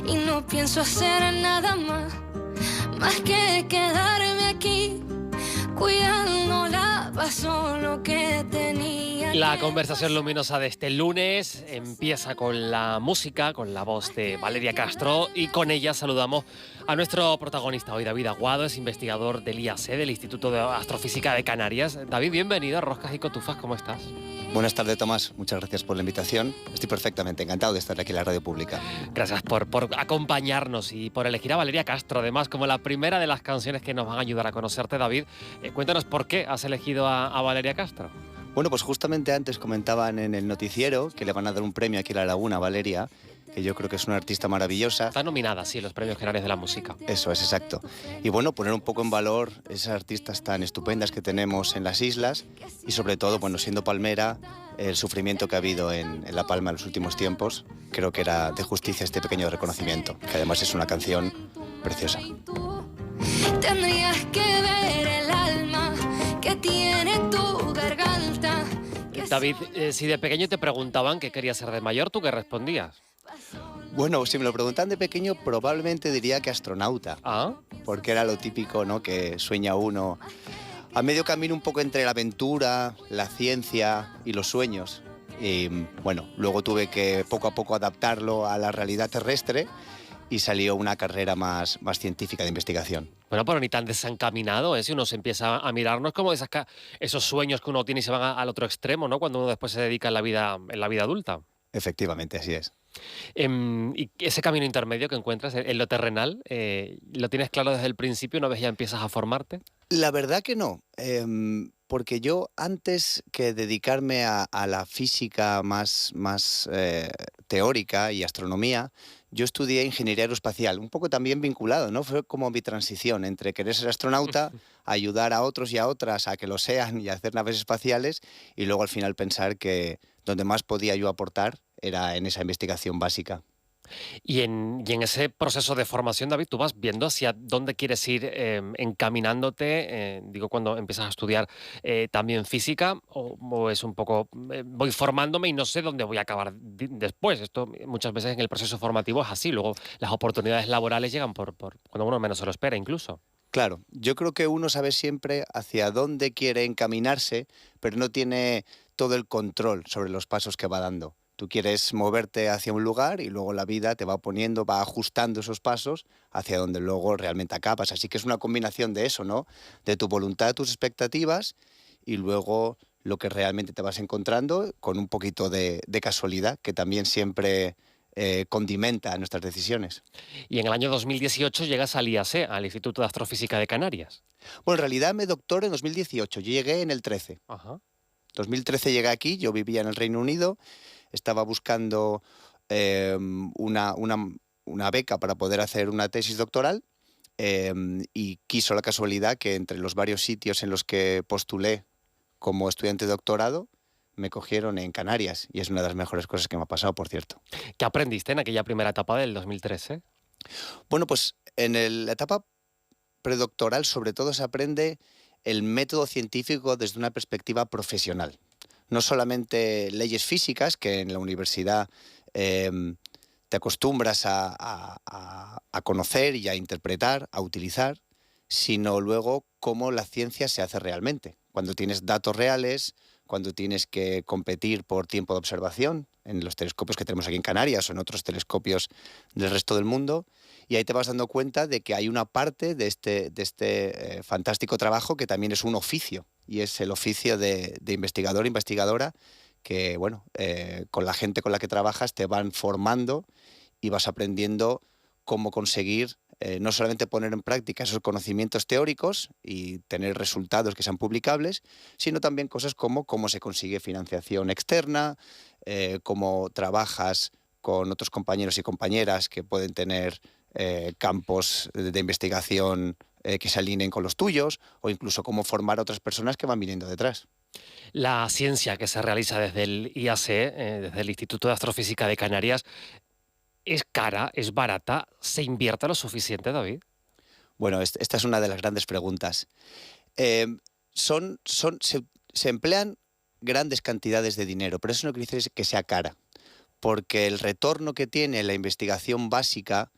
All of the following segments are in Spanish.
y no pienso hacer nada más que quedarme aquí, cuidando la paz, lo que tenía. La conversación luminosa de este lunes empieza con la música, con la voz de Valeria Castro, y con ella saludamos a nuestro protagonista hoy, David Aguado, es investigador del IAC, del Instituto de Astrofísica de Canarias. David, bienvenido a Roscas y Cotufas, ¿cómo estás? Buenas tardes, Tomás. Muchas gracias por la invitación. Estoy perfectamente encantado de estar aquí en la radio pública. Gracias por acompañarnos y por elegir a Valeria Castro, además, como la primera de las canciones que nos van a ayudar a conocerte, David. Cuéntanos por qué has elegido a Valeria Castro. Bueno, pues justamente antes comentaban en el noticiero que le van a dar un premio aquí en La Laguna a Valeria, que yo creo que es una artista maravillosa. Está nominada, sí, en los Premios Canarias de la Música. Eso es, exacto. Y bueno, poner un poco en valor esas artistas tan estupendas que tenemos en las islas y sobre todo, bueno, siendo palmera, el sufrimiento que ha habido en La Palma en los últimos tiempos, creo que era de justicia este pequeño reconocimiento, que además es una canción preciosa. Tendrías que ver el alma que tiene tu garganta. David, si de pequeño te preguntaban qué querías ser de mayor, ¿tú qué respondías? Bueno, si me lo preguntan de pequeño, probablemente diría que astronauta. ¿Ah? Porque era lo típico, ¿no?, que sueña uno a medio camino un poco entre la aventura, la ciencia y los sueños. Y bueno, luego tuve que poco a poco adaptarlo a la realidad terrestre y salió una carrera más científica de investigación. Bueno, pero ni tan desencaminado, ¿eh? Si uno se empieza a mirarnos como esos sueños que uno tiene y se van al otro extremo, ¿no? Cuando uno después se dedica en la vida adulta. Efectivamente, así es. Y ese camino intermedio que encuentras en lo terrenal, ¿lo tienes claro desde el principio una vez ya empiezas a formarte? La verdad que no, porque yo antes que dedicarme a la física más teórica y astronomía, yo estudié ingeniería aeroespacial, un poco también vinculado, ¿no? Fue como mi transición entre querer ser astronauta, ayudar a otros y a otras a que lo sean y hacer naves espaciales, y luego al final pensar que donde más podía yo aportar era en esa investigación básica. Y en ese proceso de formación, David, tú vas viendo hacia dónde quieres ir encaminándote, digo, cuando empiezas a estudiar también física, o es un poco, voy formándome y no sé dónde voy a acabar después. Esto muchas veces en el proceso formativo es así, luego las oportunidades laborales llegan por cuando uno menos se lo espera incluso. Claro, yo creo que uno sabe siempre hacia dónde quiere encaminarse, pero no tiene todo el control sobre los pasos que va dando. Tú quieres moverte hacia un lugar y luego la vida te va poniendo, va ajustando esos pasos hacia donde luego realmente acabas. Así que es una combinación de eso, ¿no? De tu voluntad, tus expectativas y luego lo que realmente te vas encontrando con un poquito de casualidad, que también siempre condimenta nuestras decisiones. Y en el año 2018 llegas al IAC, al Instituto de Astrofísica de Canarias. Bueno, en realidad me doctoré en 2018, yo llegué en el 13. Ajá. 2013 llegué aquí, yo vivía en el Reino Unido, estaba buscando una beca para poder hacer una tesis doctoral y quiso la casualidad que entre los varios sitios en los que postulé como estudiante de doctorado, me cogieron en Canarias y es una de las mejores cosas que me ha pasado, por cierto. ¿Qué aprendiste en aquella primera etapa del 2013? Bueno, pues la etapa predoctoral sobre todo se aprende el método científico desde una perspectiva profesional. No solamente leyes físicas, que en la universidad te acostumbras a conocer y a interpretar, a utilizar, sino luego cómo la ciencia se hace realmente. Cuando tienes datos reales, cuando tienes que competir por tiempo de observación en los telescopios que tenemos aquí en Canarias o en otros telescopios del resto del mundo, y ahí te vas dando cuenta de que hay una parte de este fantástico trabajo que también es un oficio, y es el oficio de investigador e investigadora que, bueno, con la gente con la que trabajas te van formando y vas aprendiendo cómo conseguir no solamente poner en práctica esos conocimientos teóricos y tener resultados que sean publicables, sino también cosas como cómo se consigue financiación externa, cómo trabajas con otros compañeros y compañeras que pueden tener campos de investigación que se alineen con los tuyos, o incluso cómo formar a otras personas que van viniendo detrás. La ciencia que se realiza desde el IAC, desde el Instituto de Astrofísica de Canarias, ¿es cara, es barata? ¿Se invierte lo suficiente, David? Bueno, esta es una de las grandes preguntas. Se emplean grandes cantidades de dinero, pero eso no quiere decir que sea cara, porque el retorno que tiene la investigación básica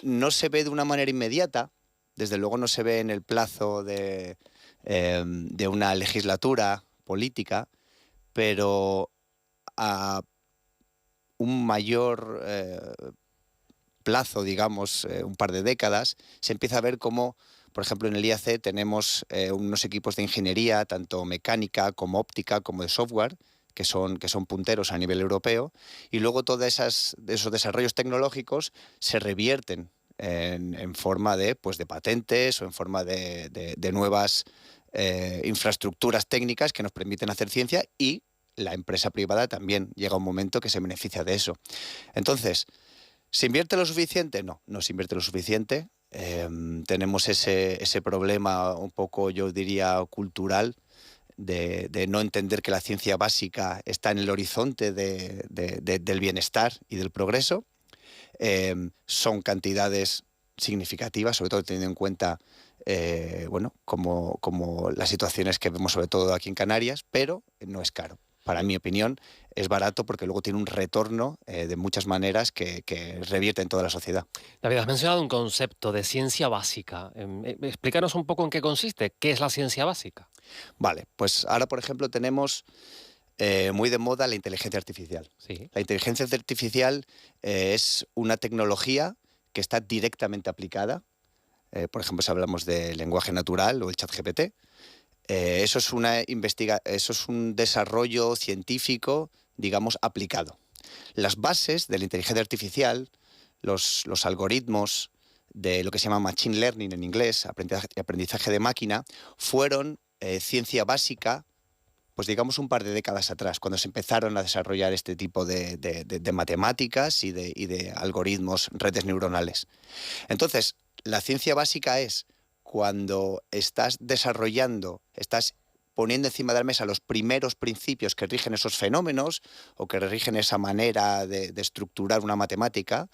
no se ve de una manera inmediata, desde luego no se ve en el plazo de una legislatura política, pero a un mayor plazo, digamos, un par de décadas, se empieza a ver cómo, por ejemplo, en el IAC tenemos unos equipos de ingeniería, tanto mecánica como óptica, como de software, que son punteros a nivel europeo, y luego todos esos desarrollos tecnológicos se revierten en forma de patentes o en forma de nuevas infraestructuras técnicas que nos permiten hacer ciencia, y la empresa privada también llega un momento que se beneficia de eso. Entonces, ¿se invierte lo suficiente? No, no se invierte lo suficiente. Tenemos ese problema un poco, yo diría, cultural, de no entender que la ciencia básica está en el horizonte del bienestar y del progreso. Son cantidades significativas, sobre todo teniendo en cuenta como las situaciones que vemos sobre todo aquí en Canarias, pero no es caro. Para mi opinión, es barato porque luego tiene un retorno de muchas maneras que revierte en toda la sociedad. David, has mencionado un concepto de ciencia básica. Explícanos un poco en qué consiste. ¿Qué es la ciencia básica? Vale, pues ahora, por ejemplo, tenemos muy de moda la inteligencia artificial. Sí. La inteligencia artificial es una tecnología que está directamente aplicada. Por ejemplo, si hablamos de lenguaje natural o el ChatGPT, eso es un desarrollo científico, digamos, aplicado. Las bases de la inteligencia artificial, los algoritmos de lo que se llama machine learning en inglés, aprendizaje de máquina, fueron ciencia básica, pues digamos un par de décadas atrás, cuando se empezaron a desarrollar este tipo de matemáticas y de algoritmos, redes neuronales. Entonces, la ciencia básica es cuando estás poniendo encima de la mesa los primeros principios que rigen esos fenómenos o que rigen esa manera de estructurar una matemática,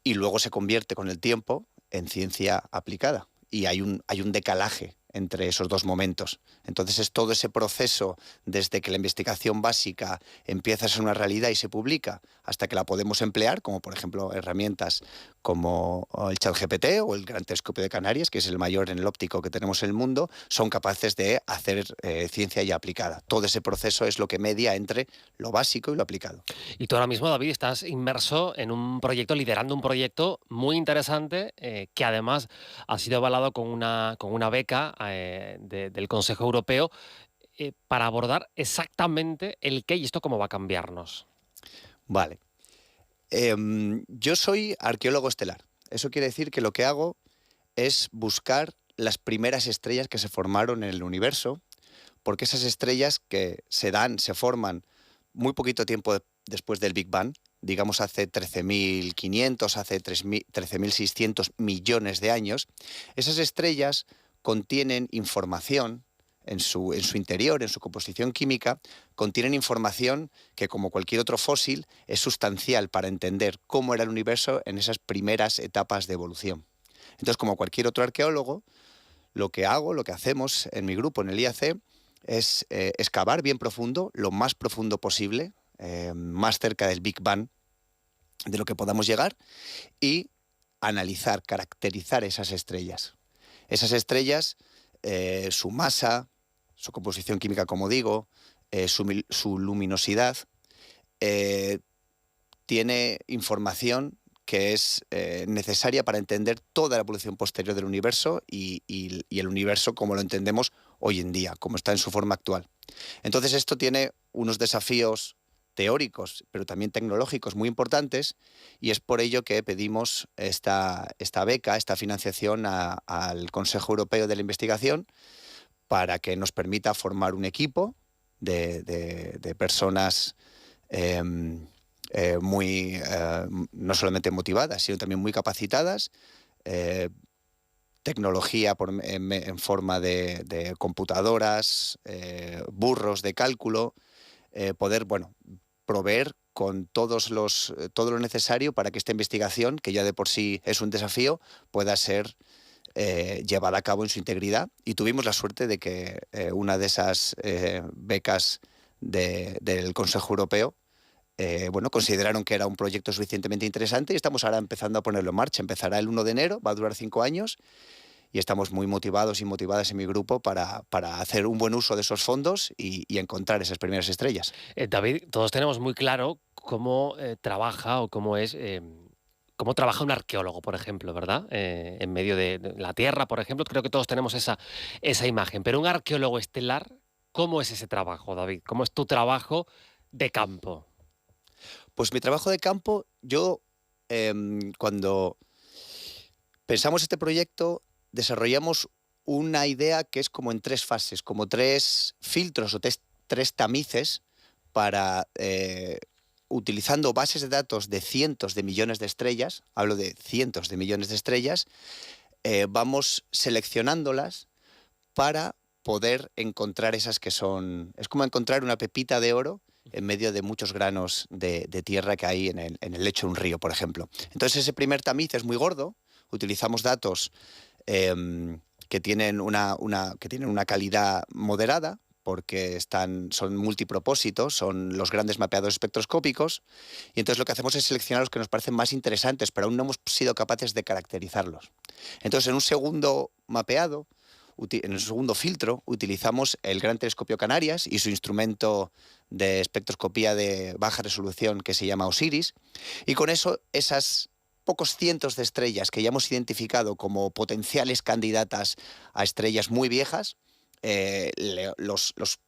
y luego se convierte con el tiempo en ciencia aplicada. Y hay un decalaje entre esos dos momentos. Entonces es todo ese proceso desde que la investigación básica empieza a ser una realidad y se publica hasta que la podemos emplear, como por ejemplo herramientas como el ChatGPT o el Gran Telescopio de Canarias, que es el mayor en el óptico que tenemos en el mundo, son capaces de hacer ciencia ya aplicada. Todo ese proceso es lo que media entre lo básico y lo aplicado. Y tú ahora mismo, David, estás inmerso en un proyecto, liderando un proyecto muy interesante, que además ha sido avalado con una beca del Consejo Europeo, para abordar exactamente el qué y esto cómo va a cambiarnos. Vale. Yo soy arqueólogo estelar. Eso quiere decir que lo que hago es buscar las primeras estrellas que se formaron en el universo, porque esas estrellas que se forman muy poquito tiempo después del Big Bang, digamos hace 13.500, hace 13.600 millones de años, esas estrellas contienen información en su interior, en su composición química, contienen información que, como cualquier otro fósil, es sustancial para entender cómo era el universo en esas primeras etapas de evolución. Entonces, como cualquier otro arqueólogo, lo que hacemos en mi grupo, en el IAC, es excavar bien profundo, lo más profundo posible, más cerca del Big Bang de lo que podamos llegar, y analizar, caracterizar esas estrellas. Esas estrellas, su masa, su composición química, como digo, su luminosidad, tiene información que es necesaria para entender toda la evolución posterior del universo y el universo como lo entendemos hoy en día, como está en su forma actual. Entonces esto tiene unos desafíos teóricos, pero también tecnológicos muy importantes, y es por ello que pedimos esta beca, esta financiación al Consejo Europeo de la Investigación, para que nos permita formar un equipo de personas no solamente motivadas, sino también muy capacitadas, tecnología en forma de computadoras, burros de cálculo, poder proveer con todo lo necesario para que esta investigación, que ya de por sí es un desafío, pueda ser llevada a cabo en su integridad. Y tuvimos la suerte de que una de esas becas del Consejo Europeo bueno, consideraron que era un proyecto suficientemente interesante y estamos ahora empezando a ponerlo en marcha. Empezará el 1 de enero, va a durar 5 años y estamos muy motivados y motivadas en mi grupo para hacer un buen uso de esos fondos y encontrar esas primeras estrellas. David, todos tenemos muy claro cómo trabaja o cómo trabaja un arqueólogo, por ejemplo, ¿verdad? En medio de la Tierra, por ejemplo, creo que todos tenemos esa imagen. Pero un arqueólogo estelar, ¿cómo es ese trabajo, David? ¿Cómo es tu trabajo de campo? Pues mi trabajo de campo, yo cuando pensamos este proyecto, desarrollamos una idea que es como en 3 fases, como 3 filtros o 3 tamices para, utilizando bases de datos de cientos de millones de estrellas, hablo de cientos de millones de estrellas, vamos seleccionándolas para poder encontrar esas que son... Es como encontrar una pepita de oro en medio de muchos granos de tierra que hay en el lecho de un río, por ejemplo. Entonces ese primer tamiz es muy gordo, utilizamos datos que tienen una calidad moderada, porque son multipropósitos, son los grandes mapeados espectroscópicos, y entonces lo que hacemos es seleccionar los que nos parecen más interesantes, pero aún no hemos sido capaces de caracterizarlos. Entonces en un segundo mapeado, en el segundo filtro, utilizamos el Gran Telescopio Canarias y su instrumento de espectroscopía de baja resolución que se llama OSIRIS, y con eso esas pocos cientos de estrellas que ya hemos identificado como potenciales candidatas a estrellas muy viejas,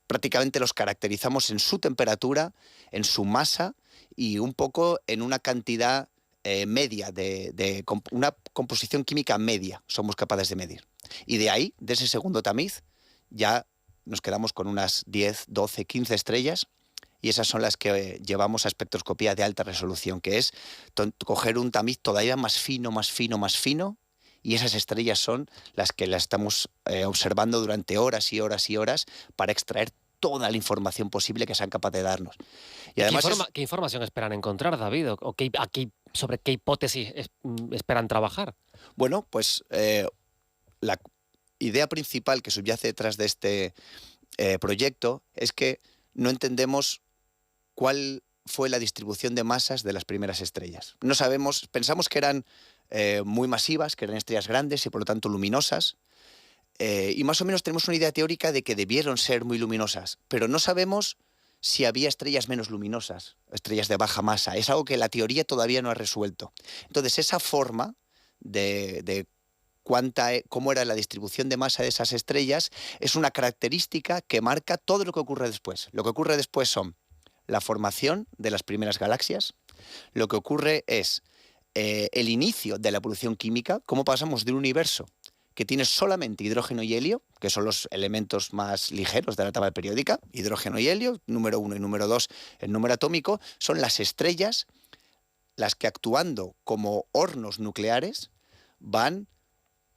prácticamente los caracterizamos en su temperatura, en su masa y un poco en una cantidad media, una composición química media somos capaces de medir. Y de ahí, de ese segundo tamiz, ya nos quedamos con unas 10, 12, 15 estrellas, y esas son las que llevamos a espectroscopía de alta resolución, que es coger un tamiz todavía más fino, más fino, más fino, y esas estrellas son las que las estamos observando durante horas y horas y horas para extraer toda la información posible que sean capaces de darnos. Y además ¿Qué información esperan encontrar, David? ¿O sobre qué hipótesis esperan trabajar? Bueno, pues la idea principal que subyace detrás de este proyecto es que no entendemos cuál fue la distribución de masas de las primeras estrellas. No sabemos, pensamos que eran muy masivas, que eran estrellas grandes y por lo tanto luminosas, y más o menos tenemos una idea teórica de que debieron ser muy luminosas, pero no sabemos si había estrellas menos luminosas, estrellas de baja masa. Es algo que la teoría todavía no ha resuelto. Entonces, esa forma de cómo era la distribución de masa de esas estrellas es una característica que marca todo lo que ocurre después. Lo que ocurre después son la formación de las primeras galaxias, lo que ocurre es el inicio de la evolución química, cómo pasamos de un universo que tiene solamente hidrógeno y helio, que son los elementos más ligeros de la tabla periódica, hidrógeno y helio, número 1 y número 2, el número atómico, son las estrellas las que actuando como hornos nucleares van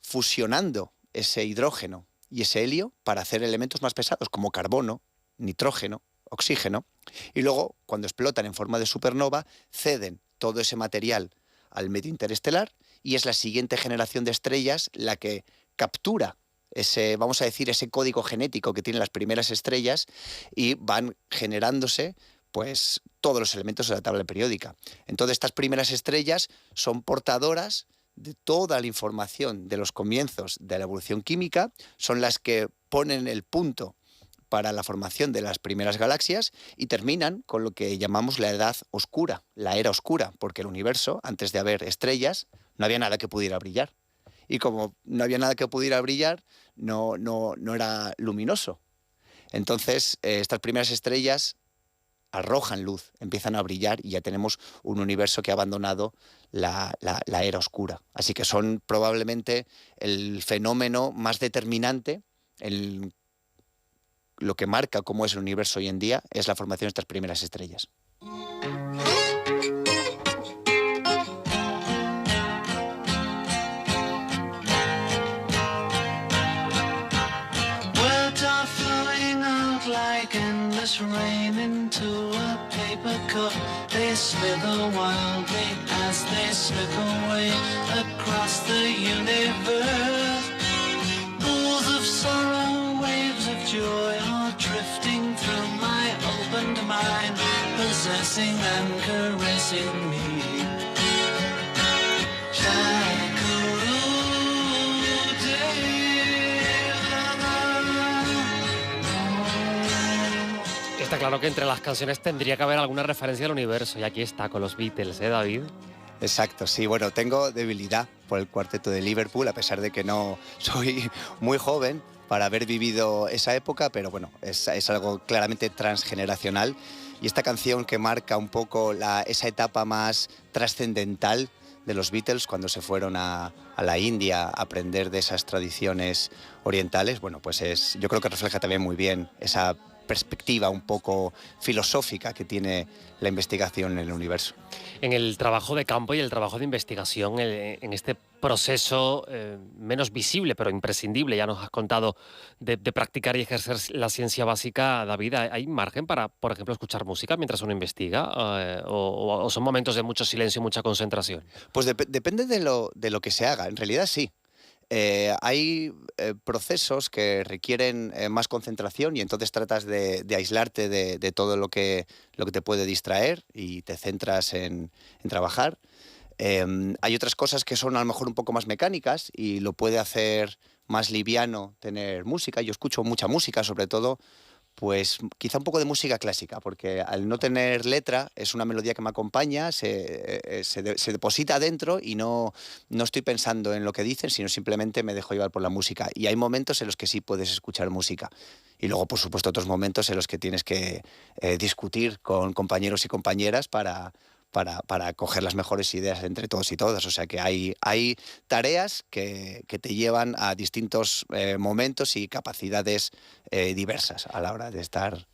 fusionando ese hidrógeno y ese helio para hacer elementos más pesados como carbono, nitrógeno, oxígeno, y luego cuando explotan en forma de supernova ceden todo ese material al medio interestelar y es la siguiente generación de estrellas la que captura ese, vamos a decir, ese código genético que tienen las primeras estrellas y van generándose pues todos los elementos de la tabla periódica. Entonces estas primeras estrellas son portadoras de toda la información de los comienzos de la evolución química, son las que ponen el punto para la formación de las primeras galaxias y terminan con lo que llamamos la edad oscura, la era oscura, porque el universo, antes de haber estrellas, no había nada que pudiera brillar. Y como no había nada que pudiera brillar, no era luminoso. Entonces, estas primeras estrellas arrojan luz, empiezan a brillar y ya tenemos un universo que ha abandonado la era oscura. Así que son probablemente el fenómeno más determinante, lo que marca cómo es el universo hoy en día, es la formación de estas primeras estrellas. Rain into a paper cup. They slither wildly as they slip away across the universe. Pools of sorrow, waves of joy are drifting through my opened mind, possessed kissing and caressing me. Está claro que entre las canciones tendría que haber alguna referencia al universo, y aquí está con los Beatles, ¿eh, David? Exacto, sí, bueno, tengo debilidad por el Cuarteto de Liverpool, a pesar de que no soy muy joven para haber vivido esa época, pero bueno, es algo claramente transgeneracional, y esta canción que marca un poco esa etapa más trascendental de los Beatles cuando se fueron a la India a aprender de esas tradiciones orientales, bueno, pues yo creo que refleja también muy bien esa perspectiva un poco filosófica que tiene la investigación en el universo. En el trabajo de campo y el trabajo de investigación, en este proceso menos visible pero imprescindible, ya nos has contado, de practicar y ejercer la ciencia básica, David, ¿hay margen para, por ejemplo, escuchar música mientras uno investiga? ¿O son momentos de mucho silencio y mucha concentración? Pues depende de lo que se haga, en realidad sí. Hay procesos que requieren más concentración y entonces tratas de aislarte de todo lo que te puede distraer y te centras en trabajar. Hay otras cosas que son a lo mejor un poco más mecánicas y lo puede hacer más liviano tener música. Yo escucho mucha música, sobre todo pues quizá un poco de música clásica, porque al no tener letra es una melodía que me acompaña, se deposita dentro y no estoy pensando en lo que dicen, sino simplemente me dejo llevar por la música. Y hay momentos en los que sí puedes escuchar música. Y luego, por supuesto, otros momentos en los que tienes que discutir con compañeros y compañeras para coger las mejores ideas entre todos y todas. O sea que hay tareas que te llevan a distintos momentos y capacidades diversas a la hora de estar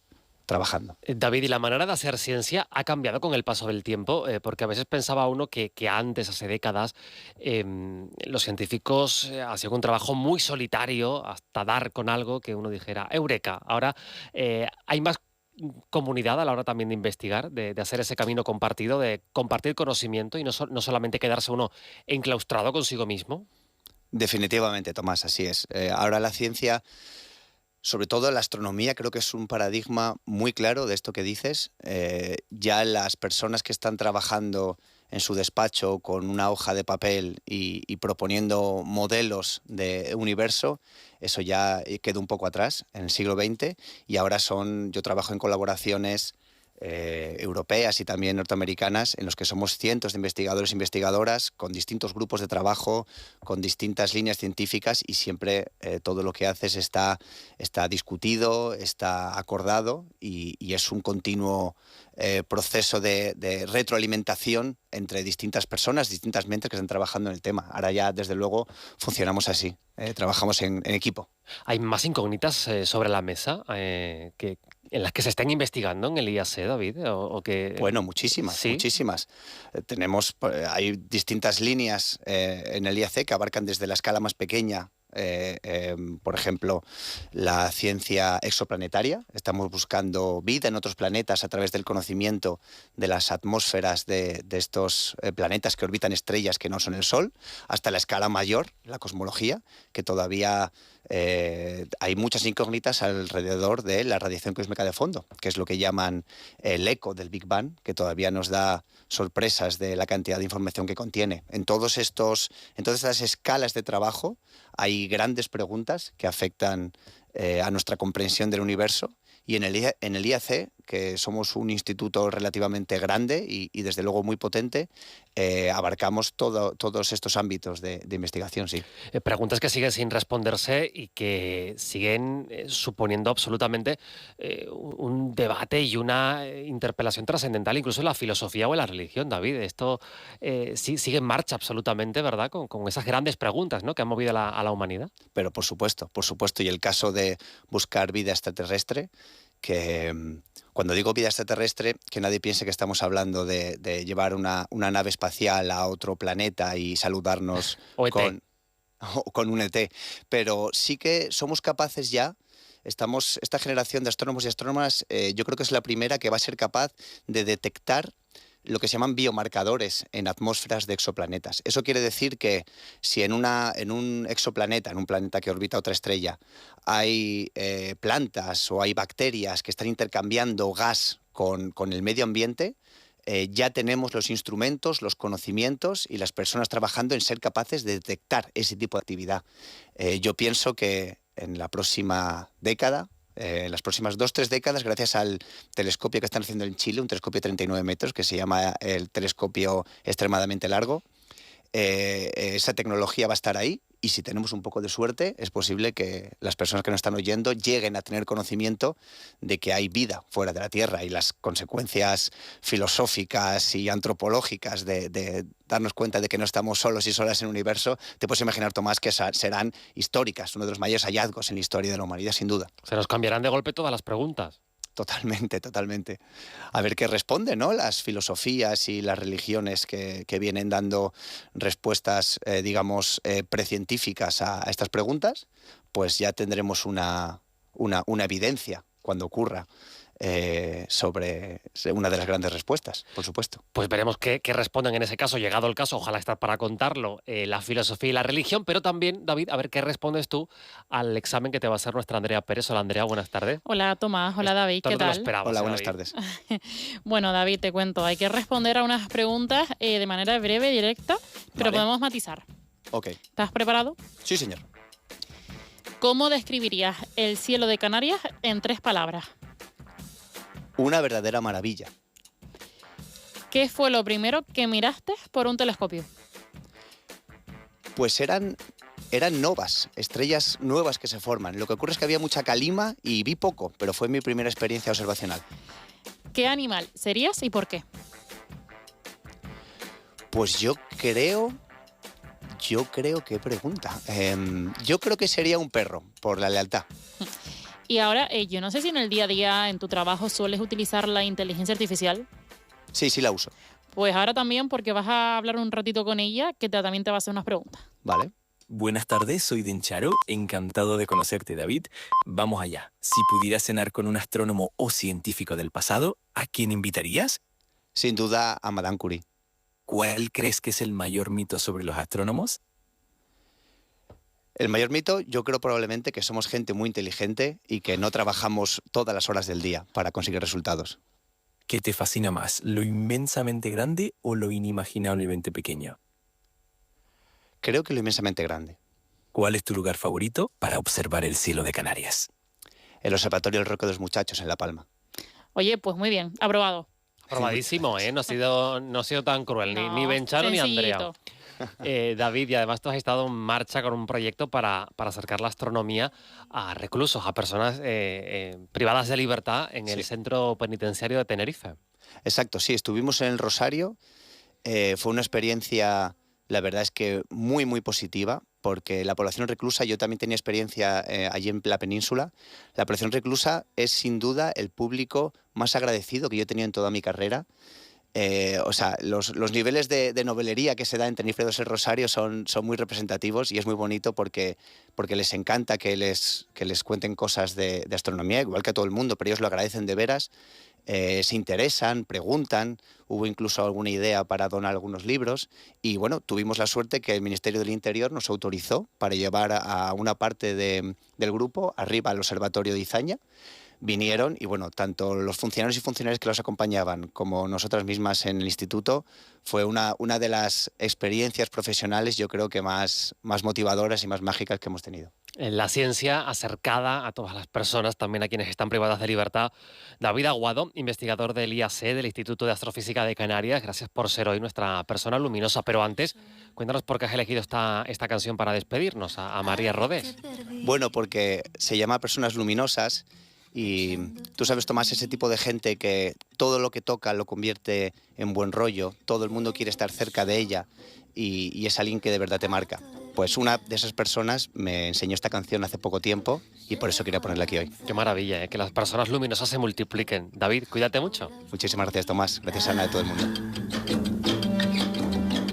trabajando. David, ¿y la manera de hacer ciencia ha cambiado con el paso del tiempo? Porque a veces pensaba uno que antes, hace décadas, los científicos hacían un trabajo muy solitario hasta dar con algo que uno dijera ¡eureka! Ahora hay más comunidad a la hora también de investigar, de hacer ese camino compartido, de compartir conocimiento y no solamente quedarse uno enclaustrado consigo mismo. Definitivamente, Tomás, así es. Ahora la ciencia, sobre todo la astronomía, creo que es un paradigma muy claro de esto que dices. Ya las personas que están trabajando en su despacho con una hoja de papel y proponiendo modelos de universo, eso ya quedó un poco atrás en el siglo XX y ahora yo trabajo en colaboraciones europeas y también norteamericanas en los que somos cientos de investigadores e investigadoras con distintos grupos de trabajo, con distintas líneas científicas y siempre todo lo que haces está discutido, está acordado y es un continuo proceso de retroalimentación entre distintas personas, distintas mentes que están trabajando en el tema. Ahora ya, desde luego, funcionamos así, trabajamos en equipo. ¿Hay más incógnitas sobre la mesa en las que se están investigando en el IAC, David? Bueno, muchísimas, ¿sí? Muchísimas. Hay distintas líneas en el IAC que abarcan desde la escala más pequeña, por ejemplo, la ciencia exoplanetaria. Estamos buscando vida en otros planetas a través del conocimiento de las atmósferas de estos planetas que orbitan estrellas que no son el Sol, hasta la escala mayor, la cosmología, que todavía hay muchas incógnitas alrededor de la radiación cósmica de fondo, que es lo que llaman el eco del Big Bang, que todavía nos da sorpresas de la cantidad de información que contiene. En todas estas escalas de trabajo hay grandes preguntas que afectan a nuestra comprensión del universo y en el IAC, que somos un instituto relativamente grande y desde luego muy potente, abarcamos todos estos ámbitos de investigación, sí. Preguntas que siguen sin responderse y que siguen suponiendo absolutamente un debate y una interpelación trascendental, incluso en la filosofía o en la religión, David. Esto sigue en marcha absolutamente, ¿verdad? Con esas grandes preguntas, ¿no?, que han movido a la humanidad. Pero por supuesto. Y el caso de buscar vida extraterrestre, que cuando digo vida extraterrestre, que nadie piense que estamos hablando de llevar una nave espacial a otro planeta y saludarnos con un ET, pero sí que somos capaces ya. Esta generación de astrónomos y astrónomas, yo creo que es la primera que va a ser capaz de detectar lo que se llaman biomarcadores en atmósferas de exoplanetas. Eso quiere decir que si en un exoplaneta, en un planeta que orbita otra estrella, hay plantas o hay bacterias que están intercambiando gas con el medio ambiente, ya tenemos los instrumentos, los conocimientos y las personas trabajando en ser capaces de detectar ese tipo de actividad. Yo pienso que en la próxima década, en las próximas 2-3 décadas, gracias al telescopio que están haciendo en Chile, un telescopio de 39 metros que se llama el telescopio extremadamente largo, esa tecnología va a estar ahí, y si tenemos un poco de suerte es posible que las personas que nos están oyendo lleguen a tener conocimiento de que hay vida fuera de la Tierra, y las consecuencias filosóficas y antropológicas de darnos cuenta de que no estamos solos y solas en el universo, te puedes imaginar, Tomás, que serán históricas, uno de los mayores hallazgos en la historia de la humanidad, sin duda. Se nos cambiarán de golpe todas las preguntas. Totalmente, totalmente. A ver qué responden, ¿no? Las filosofías y las religiones que vienen dando respuestas, digamos, precientíficas a estas preguntas, pues ya tendremos una evidencia cuando ocurra sobre una de las grandes respuestas, por supuesto. Pues veremos qué responden en ese caso, llegado el caso, ojalá estar para contarlo, la filosofía y la religión, pero también, David, a ver qué respondes tú al examen que te va a hacer nuestra Andrea Pérez. Hola, Andrea, buenas tardes. Hola, Tomás. Hola, David. Esto ¿Qué no te lo tal? esperabas, Hola, buenas David. tardes. Bueno, David, te cuento. Hay que responder a unas preguntas de manera breve, directa, pero Vale. podemos matizar. Ok. ¿Estás preparado? Sí, señor. ¿Cómo describirías el cielo de Canarias en 3 palabras? Una verdadera maravilla. ¿Qué fue lo primero que miraste por un telescopio? Pues eran novas, estrellas nuevas que se forman. Lo que ocurre es que había mucha calima y vi poco, pero fue mi primera experiencia observacional. ¿Qué animal serías y por qué? Pues yo creo que pregunta. Yo creo que sería un perro, por la lealtad. Y ahora, yo no sé si en el día a día, en tu trabajo, sueles utilizar la inteligencia artificial. Sí, sí la uso. Pues ahora también, porque vas a hablar un ratito con ella, que también te va a hacer unas preguntas. Vale. Buenas tardes, soy Dencharo, encantado de conocerte, David. Vamos allá. Si pudieras cenar con un astrónomo o científico del pasado, ¿a quién invitarías? Sin duda a Madame Curie. ¿Cuál crees que es el mayor mito sobre los astrónomos? El mayor mito, yo creo probablemente que somos gente muy inteligente y que no trabajamos todas las horas del día para conseguir resultados. ¿Qué te fascina más, lo inmensamente grande o lo inimaginablemente pequeño? Creo que lo inmensamente grande. ¿Cuál es tu lugar favorito para observar el cielo de Canarias? El Observatorio del Roque de los Muchachos, en La Palma. Oye, pues muy bien, aprobado. Probadísimo, ¿eh? No ha sido tan cruel, ni No, Bencharo ni Andrea. sencillito. David, y además tú has estado en marcha con un proyecto para acercar la astronomía a reclusos, a personas privadas de libertad en el Sí. centro penitenciario de Tenerife. Exacto, sí, estuvimos en el Rosario. Fue una experiencia, la verdad es que muy, muy positiva, porque la población reclusa, yo también tenía experiencia allí en la península. La población reclusa es sin duda el público más agradecido que yo he tenido en toda mi carrera. O sea, los niveles de novelería que se da en Tenerife del Rosario son muy representativos, y es muy bonito porque les encanta que les cuenten cosas de astronomía, igual que a todo el mundo, pero ellos lo agradecen de veras. Se interesan, preguntan, hubo incluso alguna idea para donar algunos libros, y bueno, tuvimos la suerte que el Ministerio del Interior nos autorizó para llevar a una parte del grupo arriba al Observatorio de Izaña. Vinieron y bueno, tanto los funcionarios y funcionarias que los acompañaban como nosotras mismas en el instituto, fue una de las experiencias profesionales, yo creo que más motivadoras y más mágicas que hemos tenido. La ciencia acercada a todas las personas, también a quienes están privadas de libertad. David Aguado, investigador del IAC, del Instituto de Astrofísica de Canarias, gracias por ser hoy nuestra persona luminosa. Pero antes, cuéntanos por qué has elegido esta canción para despedirnos, a María Rodés. Bueno, porque se llama Personas Luminosas. Y tú sabes, Tomás, ese tipo de gente que todo lo que toca lo convierte en buen rollo, todo el mundo quiere estar cerca de ella, y es alguien que de verdad te marca. Pues una de esas personas me enseñó esta canción hace poco tiempo y por eso quería ponerla aquí hoy. Qué maravilla, que las personas luminosas se multipliquen. David, cuídate mucho. Muchísimas gracias, Tomás. Gracias, Ana, de todo el mundo.